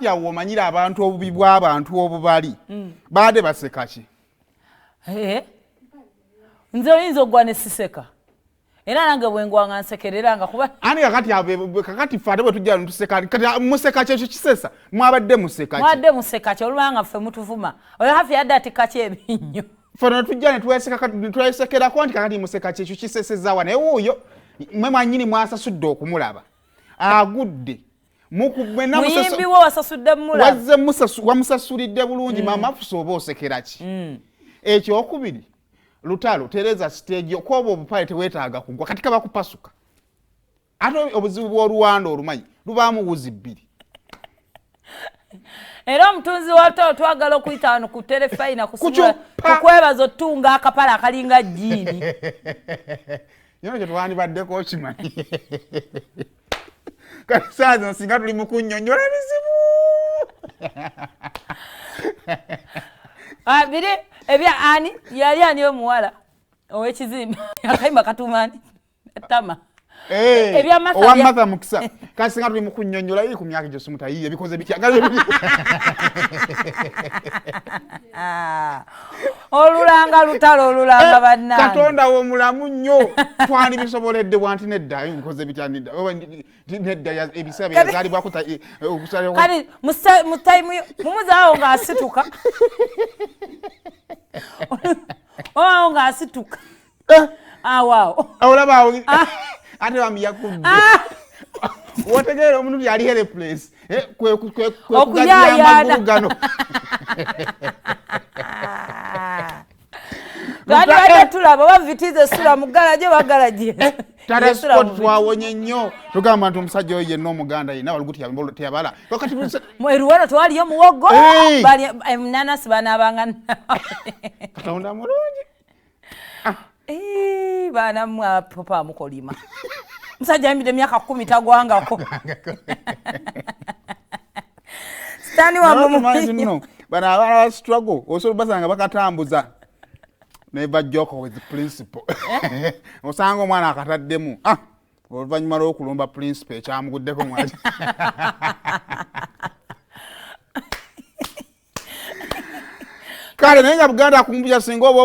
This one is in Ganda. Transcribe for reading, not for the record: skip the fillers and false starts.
kakati awo omanyira abantu obubi bw'abantu obubali baade baseka ki nze oyinza ogwa ne siseka era nange bwengwanga nsekereranga kuba ani kakati fate bwe tujja ntuseka kati museka kyekyo kisesa mwabadde museka kye olubanga ffe mutuvuma oyo hafi yadde atikka kyebinyo fano tujja netwesekerako nti kakati museka kyekyo kisesezaawa naye wuuyo mwe mwanyini mwasasudde okumulaba agudde muyimbi wo wasasudde mulaba wamusasulidde bulungi mamafusa oba osekera ki ekyokubiri Lutalo tereza siteegi okwoba obupale teweetaaga kugwa kati kaba kupasuka ate obuzibu bw'oluwanda olumanyi lubaamu wuzi bbiri era omutunzi wa Lutalo twagala okuyita wano ku terefayina kukwebaza otunga akapala akalinga jjiini yona kye twandibadeko okimanyi kati saa zino singa tuli mu kunnyonnyola ebizibu biri ebya ani yali ani omuwala ow'ekizimba akayimba katumani tama owammatha mukisa kasi singa tuli mu kunnyonnyola iri ku myaka egyo simutayiye ebikoze bitya olulanga Lutalo olulanga bannange Katonda w'omulamu nnyo twandibisoboledde bwanti nedda bikoze bitya nedda ebiseera byazaalibwako kati mu time mumuzaawo ng'asituka owawo ng'asituka awaawo olabaawo ate bamuyakudde wotegeera omuntu yali helpless kwekugaziya amagulu gano gandi bajja tulaba bavitiza essula mu galaje bagalaje tata sport twawonye nnyo tugamba nti omusajja oyo yenna omuganda yina waluguti teyabala mweruwano twaliyo muwogo emunanasi banaabanga Katonda mulungi baana mmwe papa amukolima musajja ayimiridde emyaka 10 tagwangako sitani wamuno bana abaana struggle osobola basanga bakatambuza never joke with the principal osanga omwana akataddemu oluvannyuma lw'okulumba principal ekyamuguddeko mwali kale naye nga Buganda akumbuya singa oba